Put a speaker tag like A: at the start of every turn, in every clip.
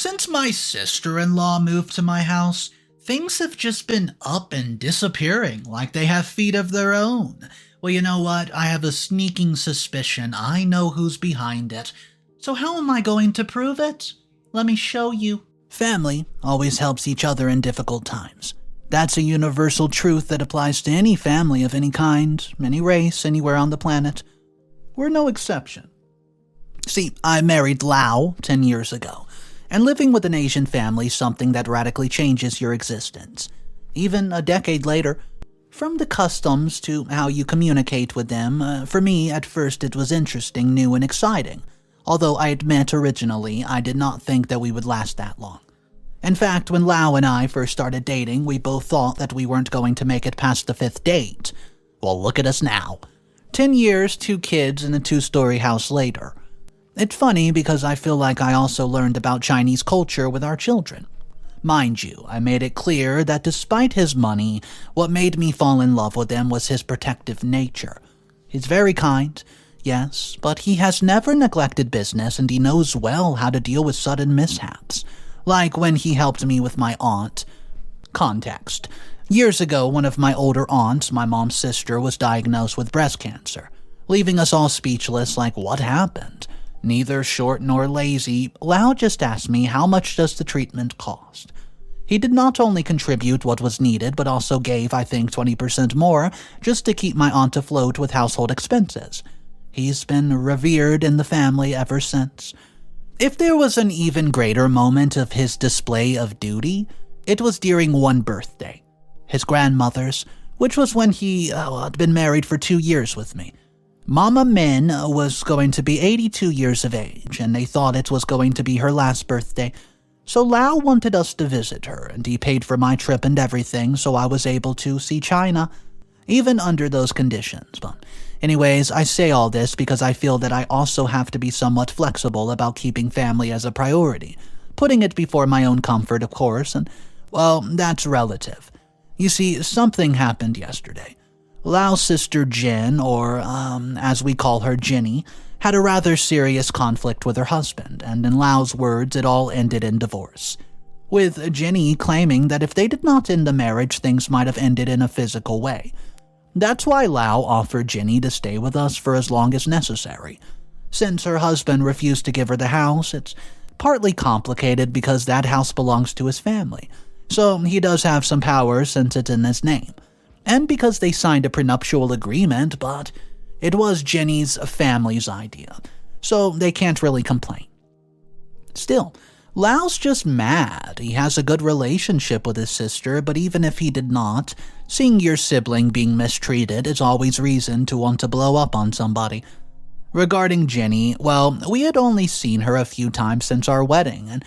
A: Since my sister-in-law moved to my house, things have just been up and disappearing like they have feet of their own. Well, you know what? I have a sneaking suspicion I know who's behind it. So how am I going to prove it? Let me show you. Family always helps each other in difficult times. That's a universal truth that applies to any family of any kind, any race, anywhere on the planet. We're no exception. See, I married Lao 10 years ago, and living with an Asian family is something that radically changes your existence. Even a decade later, from the customs to how you communicate with them, for me, at first it was interesting, new, and exciting. Although I admit originally, I did not think that we would last that long. In fact, when Lau and I first started dating, we both thought that we weren't going to make it past the 5th date. Well, look at us now. 10 years, 2 kids, and a 2-story house later. It's funny because I feel like I also learned about Chinese culture with our children. Mind you, I made it clear that despite his money, what made me fall in love with him was his protective nature. He's very kind, yes, but he has never neglected business and he knows well how to deal with sudden mishaps. Like when he helped me with my aunt. Context. Years ago, one of my older aunts, my mom's sister, was diagnosed with breast cancer, leaving us all speechless like what happened. Neither short nor lazy, Lau just asked me how much does the treatment cost. He did not only contribute what was needed, but also gave, I think, 20% more just to keep my aunt afloat with household expenses. He's been revered in the family ever since. If there was an even greater moment of his display of duty, it was during one birthday, his grandmother's, which was when he had been married for 2 years with me. Mama Min was going to be 82 years of age, and they thought it was going to be her last birthday. So Lau wanted us to visit her, and he paid for my trip and everything, so I was able to see China, even under those conditions. But anyways, I say all this because I feel that I also have to be somewhat flexible about keeping family as a priority, putting it before my own comfort, of course, and, well, that's relative. You see, something happened yesterday. Lau's sister Jin, or as we call her Jinny, had a rather serious conflict with her husband, and in Lau's words, it all ended in divorce. With Jinny claiming that if they did not end the marriage, things might have ended in a physical way. That's why Lau offered Jinny to stay with us for as long as necessary. Since her husband refused to give her the house, it's partly complicated because that house belongs to his family, so he does have some power since it's in his name. And because they signed a prenuptial agreement, but it was Jenny's family's idea, so they can't really complain. Still, Lau's just mad. He has a good relationship with his sister, but even if he did not, seeing your sibling being mistreated is always reason to want to blow up on somebody. Regarding Jenny, well, we had only seen her a few times since our wedding, and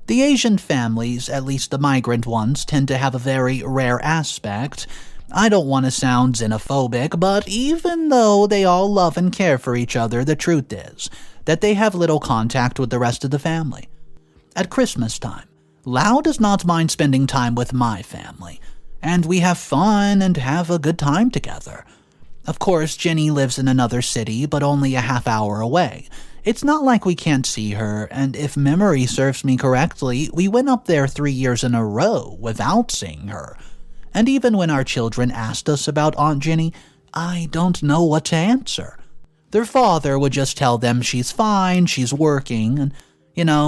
A: the Asian families, at least the migrant ones, tend to have a very rare aspect. I don't want to sound xenophobic, but even though they all love and care for each other, the truth is that they have little contact with the rest of the family. At Christmas time, Lau does not mind spending time with my family, and we have fun and have a good time together. Of course, Jenny lives in another city, but only a half hour away. It's not like we can't see her, and if memory serves me correctly, we went up there 3 years in a row without seeing her. And even when our children asked us about Aunt Jenny, I don't know what to answer. Their father would just tell them she's fine, she's working, and,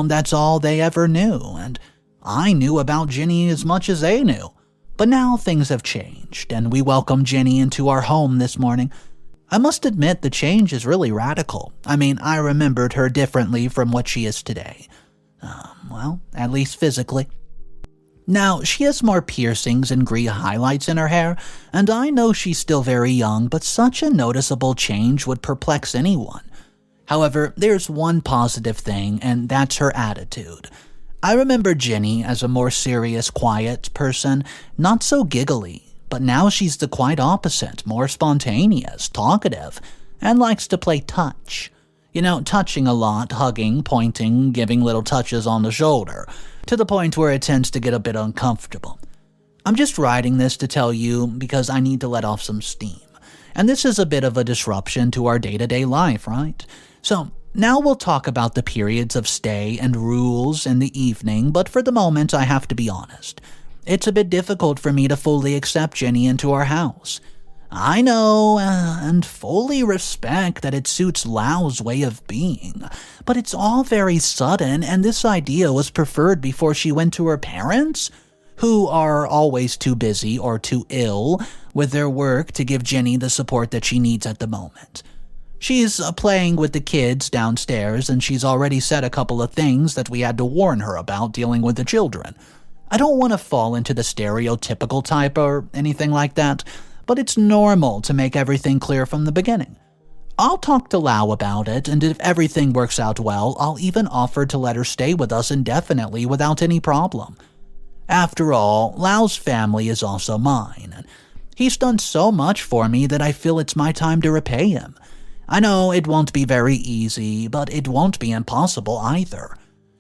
A: that's all they ever knew, and I knew about Jenny as much as they knew. But now things have changed, and we welcomed Jenny into our home this morning. I must admit the change is really radical. I remembered her differently from what she is today. At least physically. Now, she has more piercings and green highlights in her hair, and I know she's still very young, but such a noticeable change would perplex anyone. However, there's one positive thing, and that's her attitude. I remember Jenny as a more serious, quiet person, not so giggly, but now she's the quite opposite, more spontaneous, talkative, and likes to play touch. Touching a lot, hugging, pointing, giving little touches on the shoulder, to the point where it tends to get a bit uncomfortable. I'm just writing this to tell you because I need to let off some steam. And this is a bit of a disruption to our day-to-day life, right? So, Now we'll talk about the periods of stay and rules in the evening, but for the moment I have to be honest. It's a bit difficult for me to fully accept Jenny into our house. I know and fully respect that it suits Lau's way of being, but it's all very sudden, and this idea was preferred before she went to her parents, who are always too busy or too ill with their work to give Jenny the support that she needs at the moment. She's playing with the kids downstairs, and she's already said a couple of things that we had to warn her about dealing with the children. I don't want to fall into the stereotypical type or anything like that, but it's normal to make everything clear from the beginning. I'll talk to Lau about it, and if everything works out well, I'll even offer to let her stay with us indefinitely without any problem. After all, Lau's family is also mine, and he's done so much for me that I feel it's my time to repay him. I know it won't be very easy, but it won't be impossible either.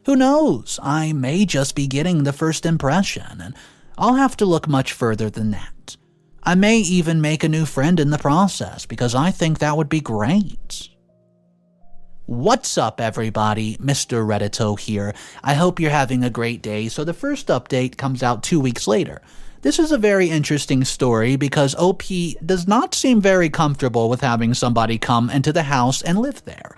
A: Who knows, I may just be getting the first impression, and I'll have to look much further than that. I may even make a new friend in the process, because I think that would be great. What's up, everybody? Mr. Reddito here. I hope you're having a great day. So the first update comes out 2 weeks later. This is a very interesting story because OP does not seem very comfortable with having somebody come into the house and live there.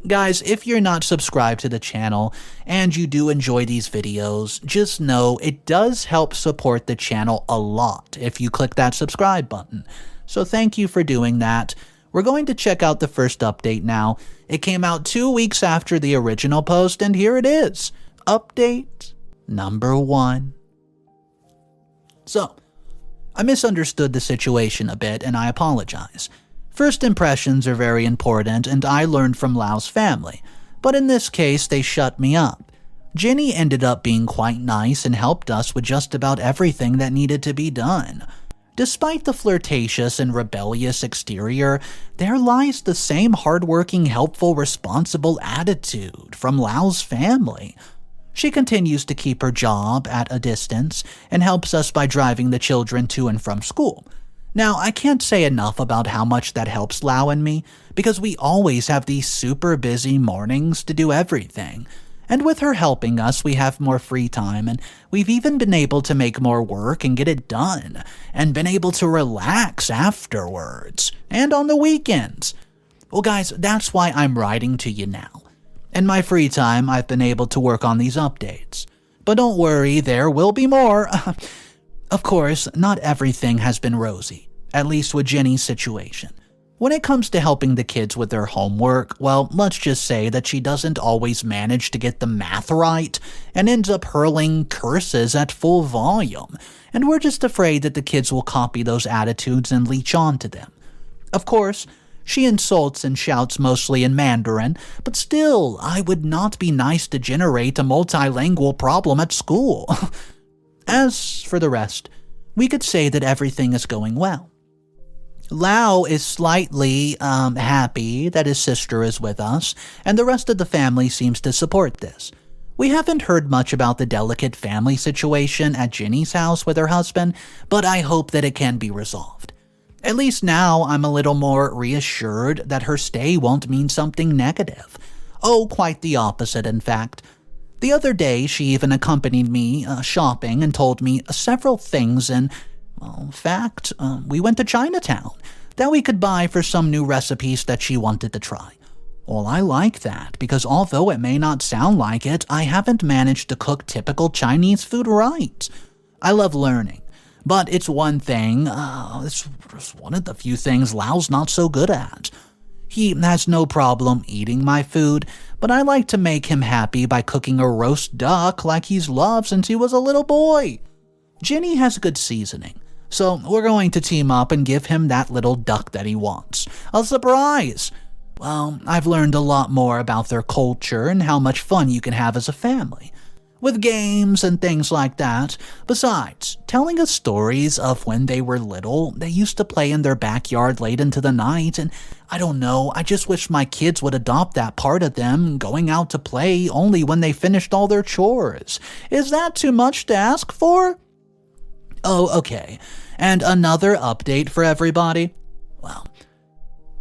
A: Guys, if you're not subscribed to the channel and you do enjoy these videos, just know it does help support the channel a lot if you click that subscribe button. So thank you for doing that. We're going to check out the first update now. It came out 2 weeks after the original post, and here it is. Update number 1. So, I misunderstood the situation a bit, and I apologize. First impressions are very important, and I learned from Lau's family, but in this case, they shut me up. Jenny ended up being quite nice and helped us with just about everything that needed to be done. Despite the flirtatious and rebellious exterior, there lies the same hardworking, helpful, responsible attitude from Lau's family. She continues to keep her job at a distance and helps us by driving the children to and from school. Now, I can't say enough about how much that helps Lau and me, because we always have these super busy mornings to do everything. And with her helping us, we have more free time, and we've even been able to make more work and get it done, and been able to relax afterwards, and on the weekends. Well, guys, that's why I'm writing to you now. In my free time, I've been able to work on these updates. But don't worry, there will be more. Of course, not everything has been rosy, at least with Jenny's situation. When it comes to helping the kids with their homework, well, let's just say that she doesn't always manage to get the math right and ends up hurling curses at full volume, and we're just afraid that the kids will copy those attitudes and leech onto them. Of course, she insults and shouts mostly in Mandarin, but still, I would not be nice to generate a multilingual problem at school. As for the rest, we could say that everything is going well. Lau is slightly happy that his sister is with us, and the rest of the family seems to support this. We haven't heard much about the delicate family situation at Jenny's house with her husband, but I hope that it can be resolved. At least now I'm a little more reassured that her stay won't mean something negative. Oh, quite the opposite, in fact. The other day, she even accompanied me shopping and told me several things, and, well, in fact, we went to Chinatown that we could buy for some new recipes that she wanted to try. Well, I like that, because although it may not sound like it, I haven't managed to cook typical Chinese food right. I love learning, but it's one thing, it's one of the few things Lau's not so good at. He has no problem eating my food, but I like to make him happy by cooking a roast duck like he's loved since he was a little boy. Jenny has good seasoning, so we're going to team up and give him that little duck that he wants. A surprise! Well, I've learned a lot more about their culture and how much fun you can have as a family, with games and things like that. Besides, telling us stories of when they were little, they used to play in their backyard late into the night, and I don't know, I just wish my kids would adopt that part of them, going out to play only when they finished all their chores. Is that too much to ask for? Oh, okay. And another update for everybody? Well,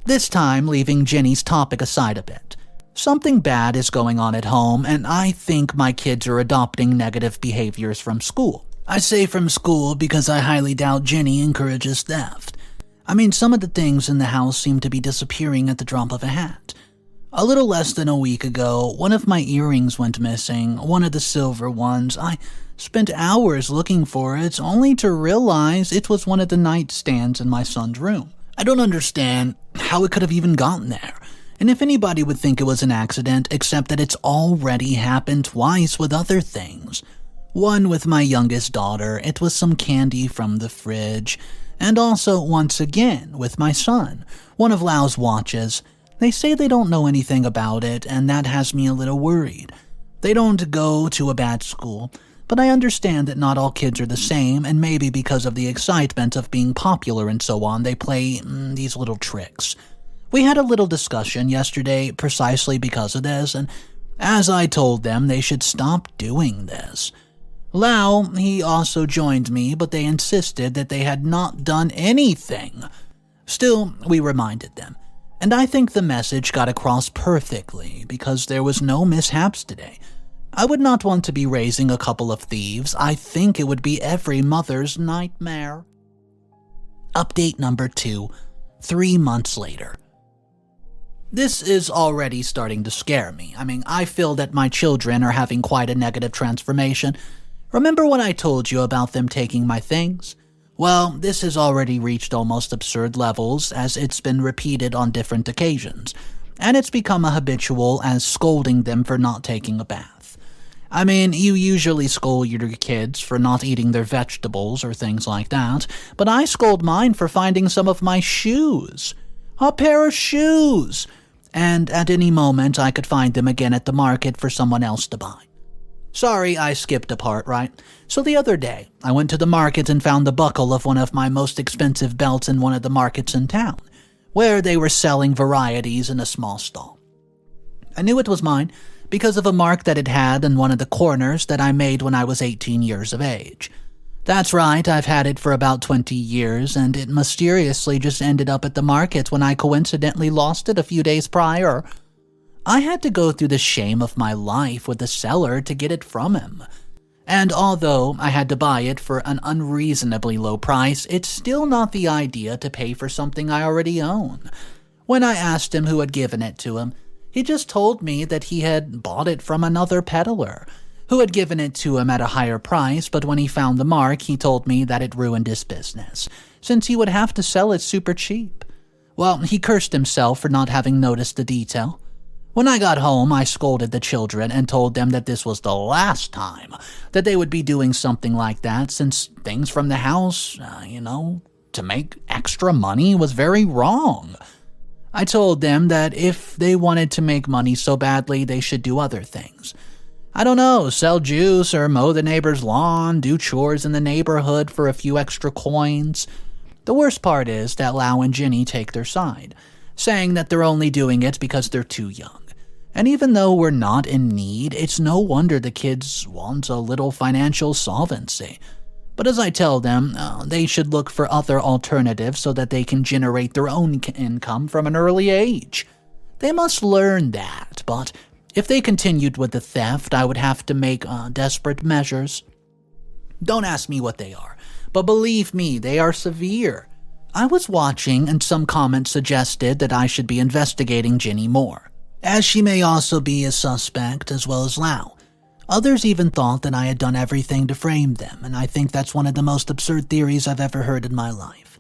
A: this time leaving Jenny's topic aside a bit. Something bad is going on at home, and I think my kids are adopting negative behaviors from school. I say from school because I highly doubt Jenny encourages theft. I mean, some of the things in the house seem to be disappearing at the drop of a hat. A little less than a week ago, one of my earrings went missing, one of the silver ones. I spent hours looking for it, only to realize it was one of the nightstands in my son's room. I don't understand how it could have even gotten there. And if anybody would think it was an accident, except that it's already happened twice with other things. One with my youngest daughter, it was some candy from the fridge. And also, once again, with my son, one of Lau's watches. They say they don't know anything about it, and that has me a little worried. They don't go to a bad school, but I understand that not all kids are the same, and maybe because of the excitement of being popular and so on, they play these little tricks. We had a little discussion yesterday precisely because of this, and as I told them, they should stop doing this. Lau, he also joined me, but they insisted that they had not done anything. Still, we reminded them, and I think the message got across perfectly because there was no mishaps today. I would not want to be raising a couple of thieves. I think it would be every mother's nightmare. Update number 2, 3 months later. This is already starting to scare me. I mean, I feel that my children are having quite a negative transformation. Remember when I told you about them taking my things? Well, this has already reached almost absurd levels as it's been repeated on different occasions, and it's become a habitual as scolding them for not taking a bath. I mean, you usually scold your kids for not eating their vegetables or things like that, but I scold mine for finding some of my shoes. A pair of shoes! And at any moment I could find them again at the market for someone else to buy. Sorry, I skipped a part, right? So the other day, I went to the market and found the buckle of one of my most expensive belts in one of the markets in town, where they were selling varieties in a small stall. I knew it was mine because of a mark that it had in one of the corners that I made when I was 18 years of age. That's right, I've had it for about 20 years, and it mysteriously just ended up at the market when I coincidentally lost it a few days prior. I had to go through the shame of my life with the seller to get it from him. And although I had to buy it for an unreasonably low price, it's still not the idea to pay for something I already own. When I asked him who had given it to him, he just told me that he had bought it from another peddler, who had given it to him at a higher price, but when he found the mark, he told me that it ruined his business, since he would have to sell it super cheap. Well, he cursed himself for not having noticed the detail. When I got home, I scolded the children and told them that this was the last time that they would be doing something like that, since things from the house, to make extra money was very wrong. I told them that if they wanted to make money so badly, they should do other things. I don't know, sell juice or mow the neighbor's lawn, do chores in the neighborhood for a few extra coins. The worst part is that Lau and Ginny take their side, saying that they're only doing it because they're too young. And even though we're not in need, it's no wonder the kids want a little financial solvency. But as I tell them, they should look for other alternatives so that they can generate their own income from an early age. They must learn that, but if they continued with the theft, I would have to make desperate measures. Don't ask me what they are, but believe me, they are severe. I was watching and some comments suggested that I should be investigating Ginny more, as she may also be a suspect as well as Lau. Others even thought that I had done everything to frame them, and I think that's one of the most absurd theories I've ever heard in my life.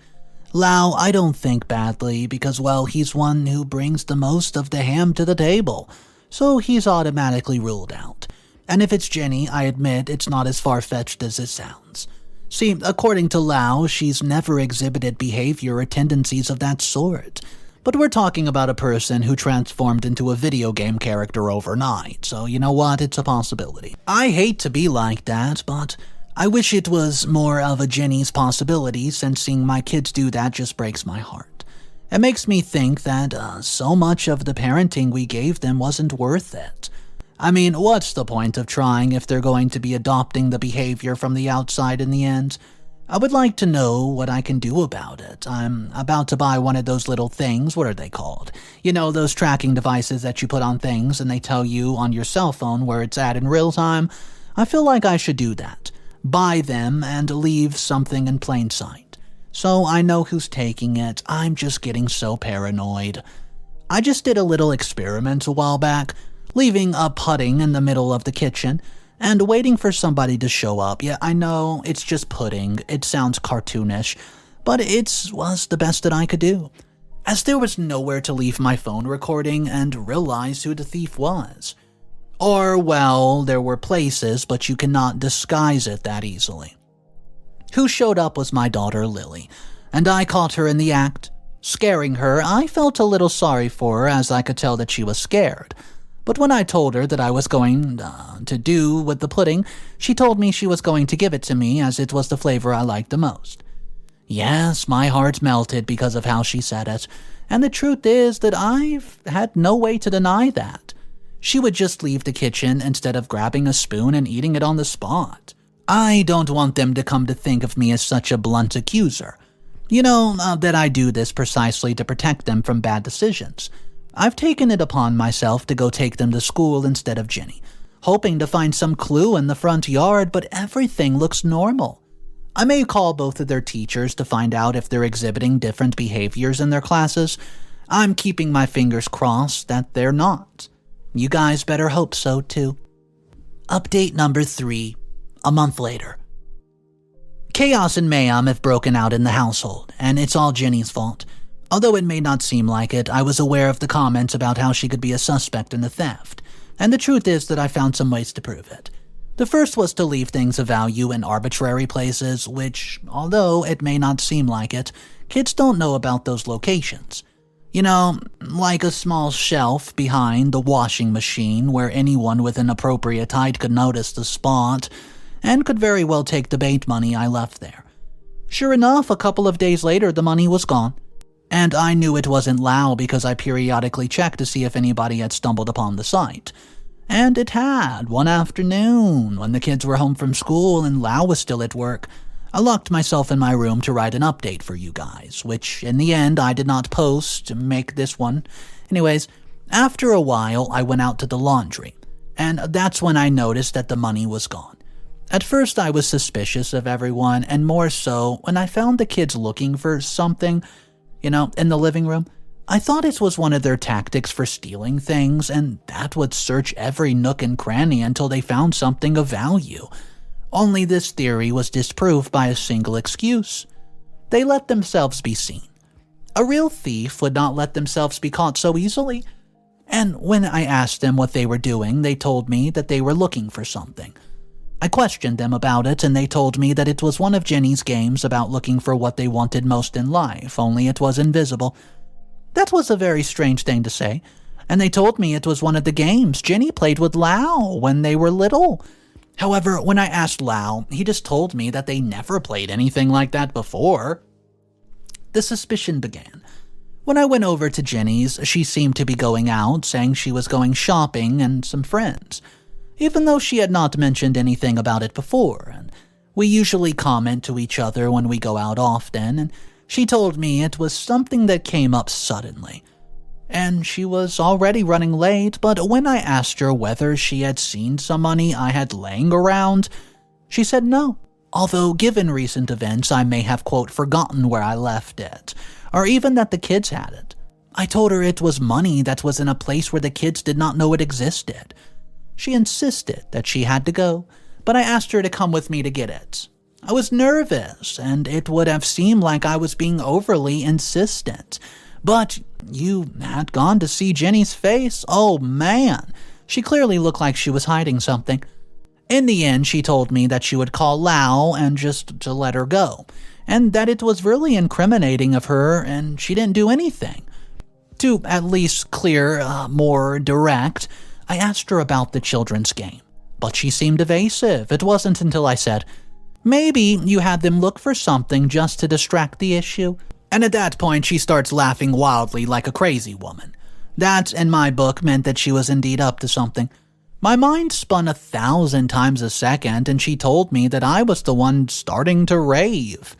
A: Lau, I don't think badly because, well, he's one who brings the most of the ham to the table, so he's automatically ruled out. And if it's Ginny, I admit it's not as far-fetched as it sounds. See, according to Lau, she's never exhibited behavior or tendencies of that sort. But we're talking about a person who transformed into a video game character overnight, so you know what, it's a possibility. I hate to be like that, but I wish it was more of a Ginny's possibility, since seeing my kids do that just breaks my heart. It makes me think that so much of the parenting we gave them wasn't worth it. I mean, what's the point of trying if they're going to be adopting the behavior from the outside in the end? I would like to know what I can do about it. I'm about to buy one of those little things. What are they called? You know, those tracking devices that you put on things and they tell you on your cell phone where it's at in real time. I feel like I should do that. Buy them and leave something in plain sight. So I know who's taking it. I'm just getting so paranoid. I just did a little experiment a while back, leaving a pudding in the middle of the kitchen and waiting for somebody to show up. Yeah, I know, it's just pudding. It sounds cartoonish, but it was the best that I could do, as there was nowhere to leave my phone recording and realize who the thief was. Or, well, there were places, but you cannot disguise it that easily. Who showed up was my daughter Lily, and I caught her in the act. Scaring her, I felt a little sorry for her as I could tell that she was scared. But when I told her that I was going to do with the pudding, she told me she was going to give it to me as it was the flavor I liked the most. Yes, my heart melted because of how she said it, and the truth is that I've had no way to deny that. She would just leave the kitchen instead of grabbing a spoon and eating it on the spot. I don't want them to come to think of me as such a blunt accuser. You know, that I do this precisely to protect them from bad decisions. I've taken it upon myself to go take them to school instead of Jenny, hoping to find some clue in the front yard, but everything looks normal. I may call both of their teachers to find out if they're exhibiting different behaviors in their classes. I'm keeping my fingers crossed that they're not. You guys better hope so, too. Update number 3, a month later. Chaos and mayhem have broken out in the household, and it's all Jenny's fault. Although it may not seem like it, I was aware of the comments about how she could be a suspect in the theft, and the truth is that I found some ways to prove it. The first was to leave things of value in arbitrary places, which, although it may not seem like it, kids don't know about those locations. You know, like a small shelf behind the washing machine where anyone with an appropriate height could notice the spot and could very well take the bait money I left there. Sure enough, a couple of days later, the money was gone. And I knew it wasn't Lau because I periodically checked to see if anybody had stumbled upon the site. And it had, one afternoon, when the kids were home from school and Lau was still at work. I locked myself in my room to write an update for you guys, which in the end I did not post to make this one. Anyways, after a while I went out to the laundry, and that's when I noticed that the money was gone. At first I was suspicious of everyone, and more so when I found the kids looking for something, in the living room. I thought it was one of their tactics for stealing things, and that would search every nook and cranny until they found something of value. Only this theory was disproved by a single excuse. They let themselves be seen. A real thief would not let themselves be caught so easily. And when I asked them what they were doing, they told me that they were looking for something. I questioned them about it, and they told me that it was one of Jenny's games about looking for what they wanted most in life, only it was invisible. That was a very strange thing to say, and they told me it was one of the games Jenny played with Lau when they were little. However, when I asked Lau, he just told me that they never played anything like that before. The suspicion began. When I went over to Jenny's, she seemed to be going out, saying she was going shopping and some friends, even though she had not mentioned anything about it before, and we usually comment to each other when we go out often, and she told me it was something that came up suddenly. And she was already running late, but when I asked her whether she had seen some money I had laying around, she said no. Although given recent events, I may have, quote, forgotten where I left it, or even that the kids had it. I told her it was money that was in a place where the kids did not know it existed. She insisted that she had to go, but I asked her to come with me to get it. I was nervous, and it would have seemed like I was being overly insistent. But you had gone to see Jenny's face? Oh man, she clearly looked like she was hiding something. In the end, she told me that she would call Lau and just to let her go, and that it was really incriminating of her and she didn't do anything. To at least clear, more direct, I asked her about the children's game, but she seemed evasive. It wasn't until I said, maybe you had them look for something just to distract the issue. And at that point, she starts laughing wildly like a crazy woman. That, in my book, meant that she was indeed up to something. My mind spun 1,000 times a second, and she told me that I was the one starting to rave.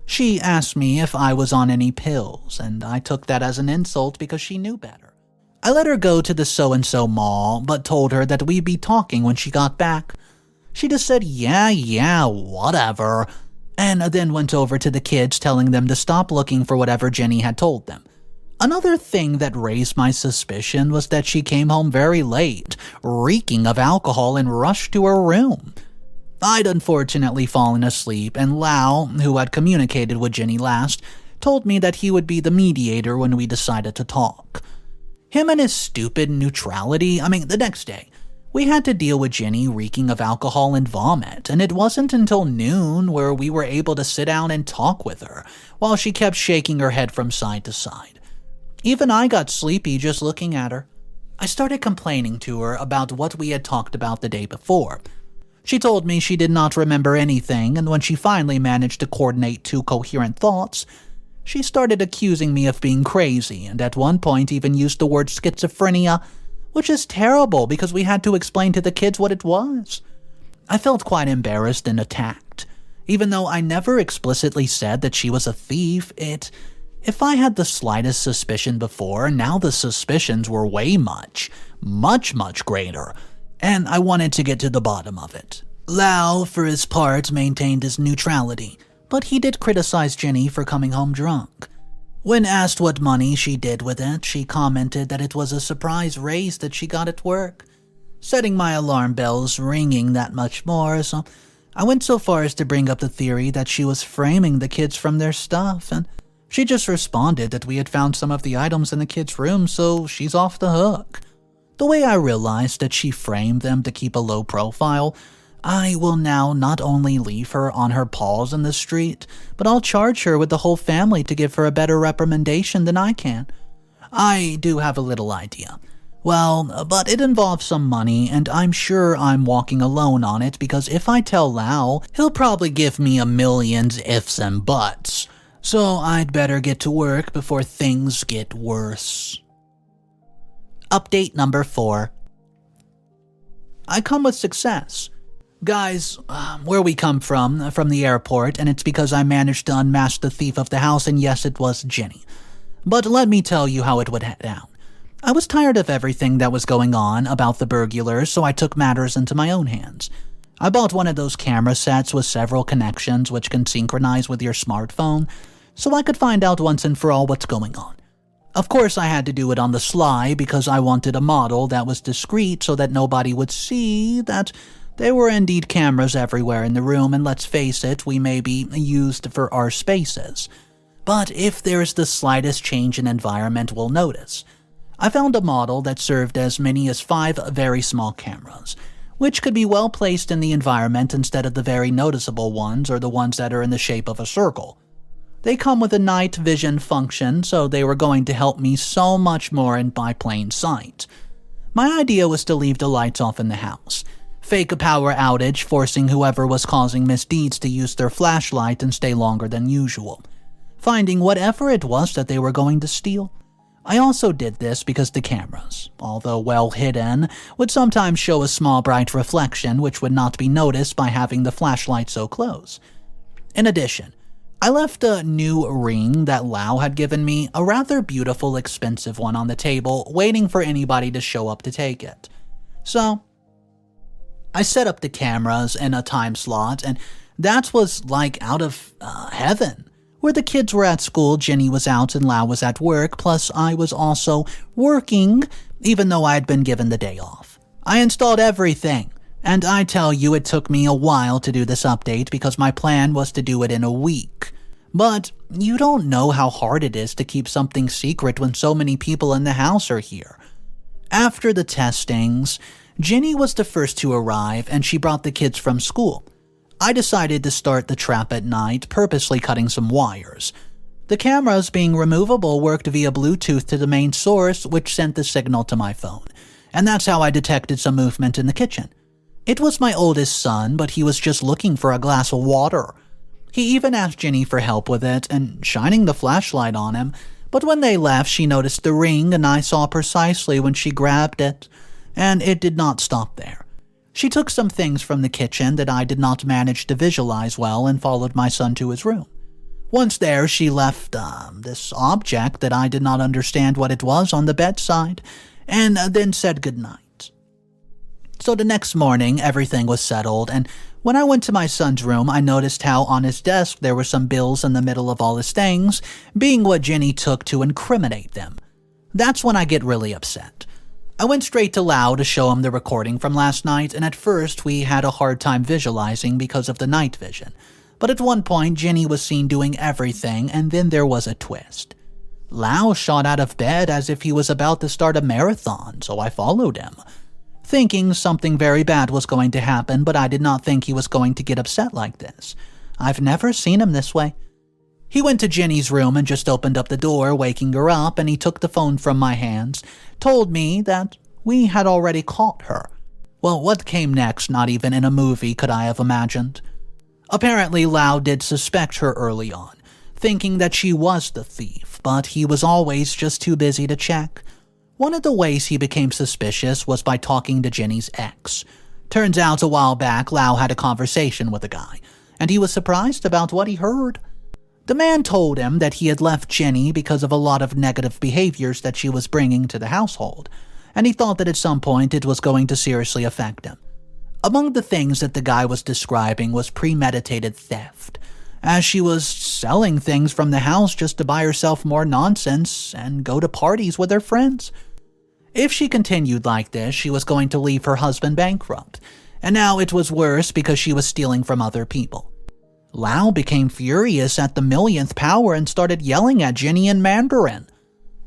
A: She asked me if I was on any pills, and I took that as an insult because she knew better. I let her go to the so-and-so mall, but told her that we'd be talking when she got back. She just said, yeah, whatever, and then went over to the kids telling them to stop looking for whatever Jenny had told them. Another thing that raised my suspicion was that she came home very late, reeking of alcohol, and rushed to her room. I'd unfortunately fallen asleep, and Lau, who had communicated with Jenny last, told me that he would be the mediator when we decided to talk. Him and his stupid neutrality. The next day, we had to deal with Jenny reeking of alcohol and vomit, and it wasn't until noon where we were able to sit down and talk with her, while she kept shaking her head from side to side. Even I got sleepy just looking at her. I started complaining to her about what we had talked about the day before. She told me she did not remember anything, and when she finally managed to coordinate two coherent thoughts, she started accusing me of being crazy, and at one point even used the word schizophrenia, which is terrible because we had to explain to the kids what it was. I felt quite embarrassed and attacked. Even though I never explicitly said that she was a thief, if I had the slightest suspicion before, now the suspicions were way much greater, and I wanted to get to the bottom of it. Lau, for his part, maintained his neutrality, but he did criticize Jenny for coming home drunk. When asked what money she did with it, she commented that it was a surprise raise that she got at work, setting my alarm bells ringing that much more, so I went so far as to bring up the theory that she was framing the kids from their stuff, and she just responded that we had found some of the items in the kids' room, so she's off the hook. The way I realized that she framed them to keep a low profile, I will now not only leave her on her paws in the street, but I'll charge her with the whole family to give her a better reprimandation than I can. I do have a little idea. Well, but it involves some money, and I'm sure I'm walking alone on it because if I tell Lau, he'll probably give me a million ifs and buts. So I'd better get to work before things get worse. Update number 4. I come with success. Guys, where we come from the airport, and it's because I managed to unmask the thief of the house, and yes, it was Jenny. But let me tell you how it would head down. I was tired of everything that was going on about the burglars, so I took matters into my own hands. I bought one of those camera sets with several connections which can synchronize with your smartphone, so I could find out once and for all what's going on. Of course, I had to do it on the sly because I wanted a model that was discreet so that nobody would see that there were indeed cameras everywhere in the room, and let's face it, we may be used for our spaces. But if there's the slightest change in environment, we'll notice. I found a model that served as many as 5 very small cameras, which could be well placed in the environment instead of the very noticeable ones or the ones that are in the shape of a circle. They come with a night vision function, so they were going to help me so much more in my plain sight. My idea was to leave the lights off in the house, fake a power outage, forcing whoever was causing misdeeds to use their flashlight and stay longer than usual, finding whatever it was that they were going to steal. I also did this because the cameras, although well hidden, would sometimes show a small bright reflection which would not be noticed by having the flashlight so close. In addition, I left a new ring that Lau had given me, a rather beautiful, expensive one, on the table, waiting for anybody to show up to take it. So I set up the cameras in a time slot, and that was like out of heaven. Where the kids were at school, Jenny was out and Lau was at work, plus I was also working, even though I had been given the day off. I installed everything, and I tell you it took me a while to do this update because my plan was to do it in a week. But you don't know how hard it is to keep something secret when so many people in the house are here. After the testings, Jenny was the first to arrive, and she brought the kids from school. I decided to start the trap at night, purposely cutting some wires. The cameras, being removable, worked via Bluetooth to the main source, which sent the signal to my phone, and that's how I detected some movement in the kitchen. It was my oldest son, but he was just looking for a glass of water. He even asked Jenny for help with it and shining the flashlight on him, but when they left, she noticed the ring, and I saw precisely when she grabbed it. And it did not stop there. She took some things from the kitchen that I did not manage to visualize well and followed my son to his room. Once there, she left this object that I did not understand what it was on the bedside, and then said goodnight. So the next morning, everything was settled, and when I went to my son's room, I noticed how on his desk there were some bills in the middle of all his things, being what Jenny took to incriminate them. That's when I get really upset. I went straight to Lau to show him the recording from last night, and at first we had a hard time visualizing because of the night vision. But at one point, Jenny was seen doing everything, and then there was a twist. Lau shot out of bed as if he was about to start a marathon, so I followed him, thinking something very bad was going to happen, but I did not think he was going to get upset like this. I've never seen him this way. He went to Jenny's room and just opened up the door, waking her up, and he took the phone from my hands, told me that we had already caught her. Well, what came next, not even in a movie could I have imagined. Apparently, Lau did suspect her early on, thinking that she was the thief, but he was always just too busy to check. One of the ways he became suspicious was by talking to Jenny's ex. Turns out a while back, Lau had a conversation with a guy, and he was surprised about what he heard. The man told him that he had left Jenny because of a lot of negative behaviors that she was bringing to the household, and he thought that at some point it was going to seriously affect him. Among the things that the guy was describing was premeditated theft, as she was selling things from the house just to buy herself more nonsense and go to parties with her friends. If she continued like this, she was going to leave her husband bankrupt, and now it was worse because she was stealing from other people. Lau became furious at the millionth power and started yelling at Jenny in Mandarin.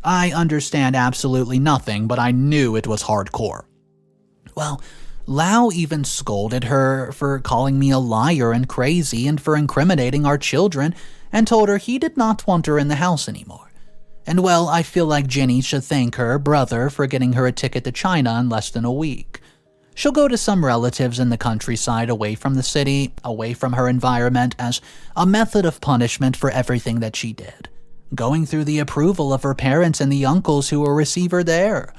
A: I understand absolutely nothing, but I knew it was hardcore. Well, Lau even scolded her for calling me a liar and crazy and for incriminating our children, and told her he did not want her in the house anymore. And well, I feel like Jenny should thank her brother for getting her a ticket to China in less than a week. She'll go to some relatives in the countryside away from the city, away from her environment, as a method of punishment for everything that she did, going through the approval of her parents and the uncles who will receive her there.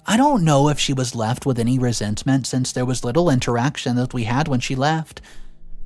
A: I don't know if she was left with any resentment since there was little interaction that we had when she left.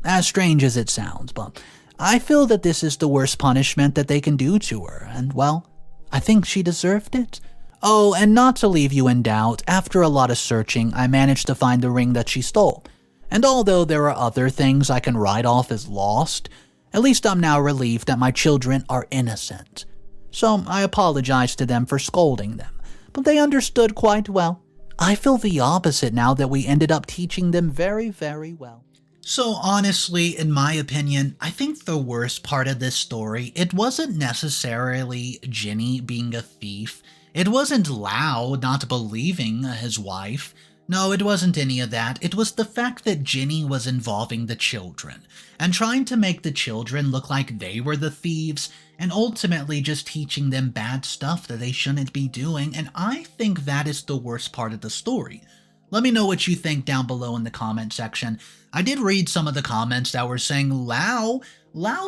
A: As strange as it sounds, but I feel that this is the worst punishment that they can do to her, and well, I think she deserved it. Oh, and not to leave you in doubt, after a lot of searching, I managed to find the ring that she stole. And although there are other things I can write off as lost, at least I'm now relieved that my children are innocent. So I apologize to them for scolding them, but they understood quite well. I feel the opposite now that we ended up teaching them very, very well. So honestly, in my opinion, I think the worst part of this story, it wasn't necessarily Jenny being a thief. It wasn't Lau not believing his wife. No, it wasn't any of that. It was the fact that Jenny was involving the children and trying to make the children look like they were the thieves and ultimately just teaching them bad stuff that they shouldn't be doing, and I think that is the worst part of the story. Let me know what you think down below in the comment section. I did read some of the comments that were saying Lau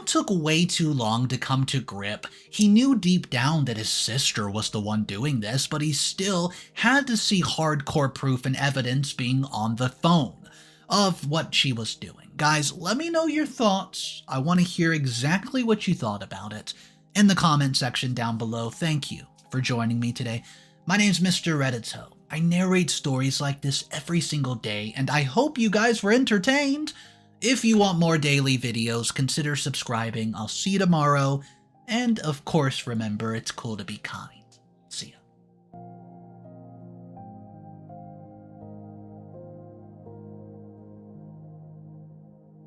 A: took way too long to come to grip. He knew deep down that his sister was the one doing this, but he still had to see hardcore proof and evidence being on the phone of what she was doing. Guys, let me know your thoughts. I want to hear exactly what you thought about it in the comment section down below. Thank you for joining me today. My name's Mr. Reddito. I narrate stories like this every single day, and I hope you guys were entertained. If you want more daily videos, consider subscribing. I'll see you tomorrow, and of course, remember, it's cool to be kind.